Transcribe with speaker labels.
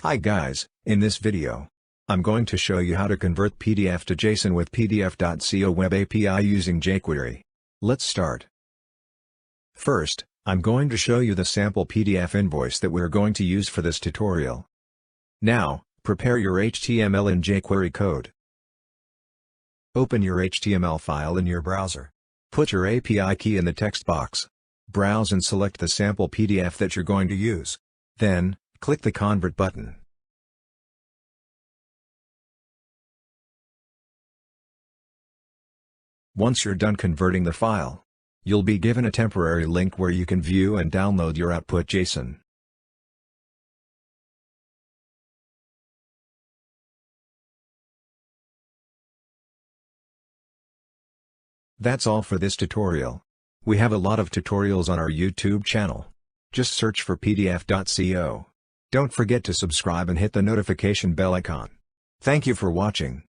Speaker 1: Hi guys, in this video, I'm going to show you how to convert PDF to JSON with PDF.co web API using JQuery. Let's start. First, I'm going to show you the sample PDF invoice that we're going to use for this tutorial. Now, prepare your HTML and JQuery code. Open your HTML file in your browser. Put your API key in the text box. Browse and select the sample PDF that you're going to use. Then, click the Convert button. Once you're done converting the file, you'll be given a temporary link where you can view and download your output JSON. That's all for this tutorial. We have a lot of tutorials on our YouTube channel. Just search for PDF.co. Don't forget to subscribe and hit the notification bell icon. Thank you for watching.